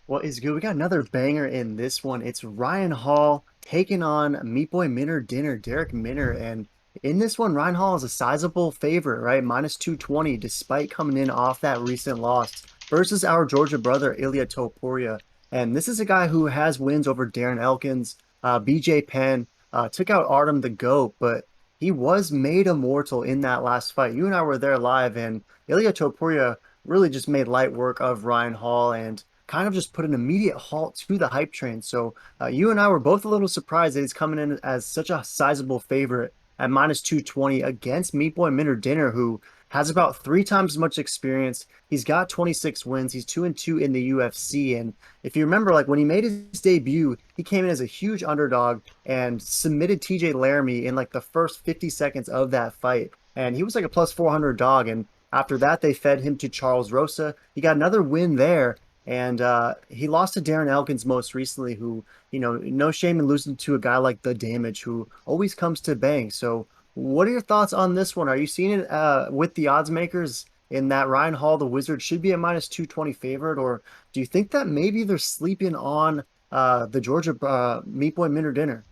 What is good? We got another banger in this one. It's Ryan Hall taking on Meat Boy Minner Dinner, Darrick Minner. And in this one, Ryan Hall is a sizable favorite, right? Minus 220, despite coming in off that recent loss versus our Georgia brother, Ilya Topuria. And this is a guy who has wins over Darren Elkins, BJ Penn, took out Artem the GOAT, but he was made immortal in that last fight. You and I were there live, and Ilya Topuria really just made light work of Ryan Hall and kind of just put an immediate halt to the hype train. So you and I were both a little surprised that he's coming in as such a sizable favorite at minus 220 against Meat Boy Minner Dinner, who has about three times as much experience. He's got 26 wins. He's 2-2 in the UFC. And if you remember, like when he made his debut, he came in as a huge underdog and submitted TJ Laramie in like the first 50 seconds of that fight. And he was like a plus 400 dog. And after that, they fed him to Charles Rosa. He got another win there. And he lost to Darren Elkins most recently, who, no shame in losing to a guy like The Damage, who always comes to bang. So, what are your thoughts on this one? Are you seeing it with the odds makers in that Ryan Hall, the Wizard, should be a minus 220 favorite? Or do you think that maybe they're sleeping on the Georgia Meat Boy Minner Dinner?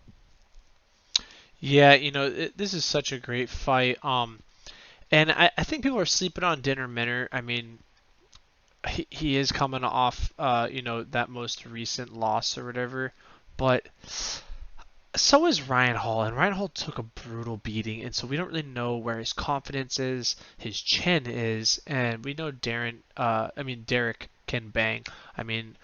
Yeah, this is such a great fight. And I think people are sleeping on Dinner Minner. I mean, he is coming off, that most recent loss or whatever, but so is Ryan Hall, and Ryan Hall took a brutal beating, and so we don't really know where his confidence is, his chin is, and we know Darrick can bang. I mean,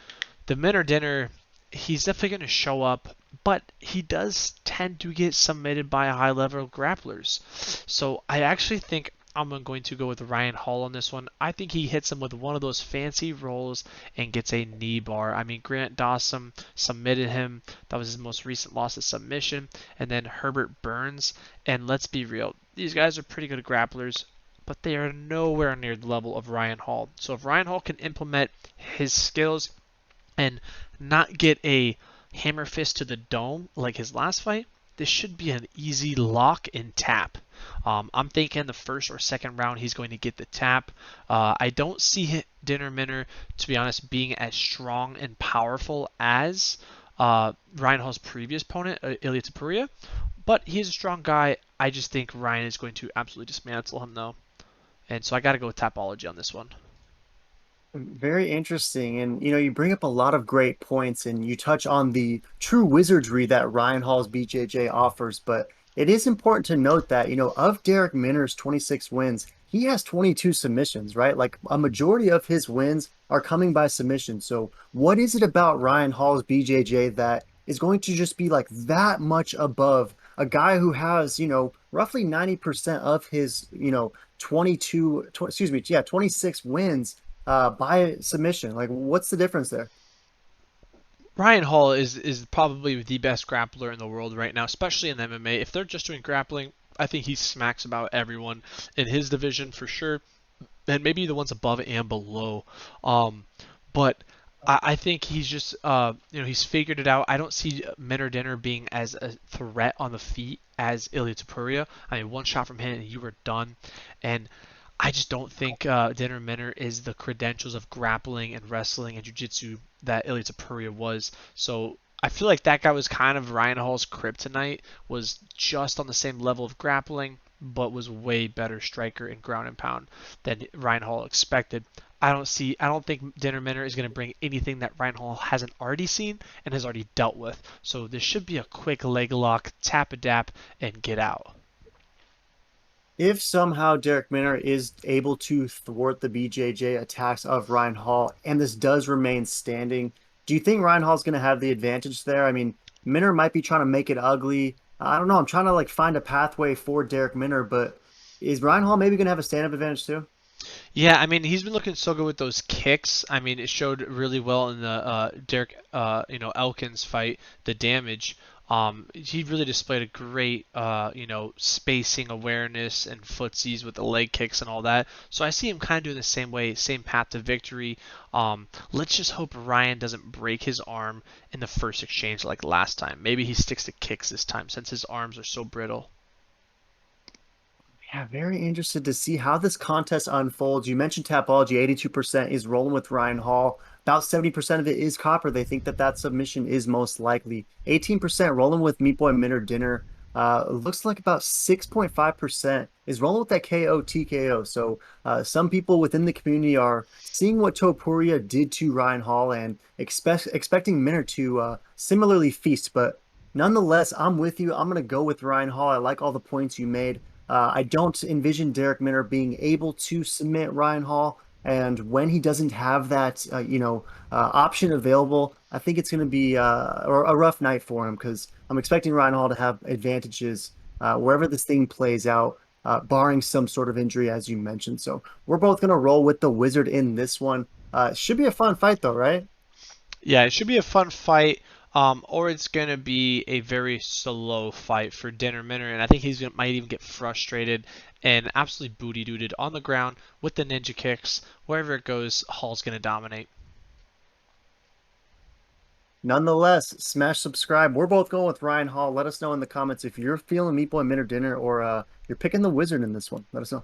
the Minner Dinner, he's definitely going to show up, but he does tend to get submitted by high level grapplers. So I actually think I'm going to go with Ryan Hall on this one. I think he hits him with one of those fancy rolls and gets a knee bar. I mean, Grant Dawson submitted him. That was his most recent loss to submission. And then Herbert Burns. And let's be real, these guys are pretty good grapplers, but they are nowhere near the level of Ryan Hall. So if Ryan Hall can implement his skills and not get a hammer fist to the dome like his last fight, this should be an easy lock and tap. I'm thinking the first or second round he's going to get the tap. I don't see Dinner Minner, to be honest, being as strong and powerful as Ryan Hall's previous opponent, Ilya Tapuria, but he's a strong guy. I just think Ryan is going to absolutely dismantle him, though. And so I got to go with Tapology on this one. Very interesting. And you bring up a lot of great points and you touch on the true wizardry that Ryan Hall's BJJ offers. But it is important to note that, of Darrick Minner's 26 wins, he has 22 submissions, right? Like a majority of his wins are coming by submission. So what is it about Ryan Hall's BJJ that is going to just be like that much above a guy who has, roughly 90% of his, 26 wins by submission? Like, what's the difference there? Ryan Hall is probably the best grappler in the world right now, especially in MMA. If they're just doing grappling, I think he smacks about everyone in his division for sure, and maybe the ones above and below. But I think he's just he's figured it out. I don't see Minner Dinner being as a threat on the feet as Ilya Tapuria. I mean, one shot from him and you were done. And I just don't think Dinner Minner is the credentials of grappling and wrestling and jiu-jitsu that Ilya Tapuria was. So I feel like that guy was kind of Ryan Hall's kryptonite, was just on the same level of grappling, but was way better striker in ground and pound than Ryan Hall expected. I don't think Dinner Minner is going to bring anything that Ryan Hall hasn't already seen and has already dealt with. So this should be a quick leg lock, tap a dap, and get out. If somehow Derek Minner is able to thwart the BJJ attacks of Ryan Hall, and this does remain standing, do you think Ryan Hall's going to have the advantage there? I mean, Minner might be trying to make it ugly. I don't know. I'm trying to like find a pathway for Derek Minner, but is Ryan Hall maybe going to have a stand-up advantage too? Yeah, I mean he's been looking so good with those kicks. I mean it showed really well in the Derek Elkins fight, the damage. He really displayed a great spacing awareness and footsies with the leg kicks and all that. So I see him kind of doing the same way, same path to victory. Let's just hope Ryan doesn't break his arm in the first exchange like last time. Maybe he sticks to kicks this time since his arms are so brittle. Yeah, very interested to see how this contest unfolds. You mentioned Tapology, 82% is rolling with Ryan Hall, about 70% of it is copper. They think that that submission is most likely. 18% rolling with Meat Boy Minner Dinner. Looks like about 6.5% is rolling with that KO TKO. So some people within the community are seeing what Topuria did to Ryan Hall and expecting Minner to similarly feast. But nonetheless, I'm with you. I'm going to go with Ryan Hall. I like all the points you made. I don't envision Darrick Minner being able to submit Ryan Hall. And when he doesn't have that, option available, I think it's going to be a rough night for him because I'm expecting Ryan Hall to have advantages wherever this thing plays out, barring some sort of injury, as you mentioned. So we're both going to roll with the Wizard in this one. Should be a fun fight, though, right? Yeah, it should be a fun fight, or it's going to be a very slow fight for Dinner Minner, and I think might even get frustrated and absolutely booty dooted on the ground with the ninja kicks. Wherever it goes, Hall's going to dominate. Nonetheless, smash subscribe. We're both going with Ryan Hall. Let us know in the comments if you're feeling Meat Boy Minute Dinner or you're picking the Wizard in this one. Let us know.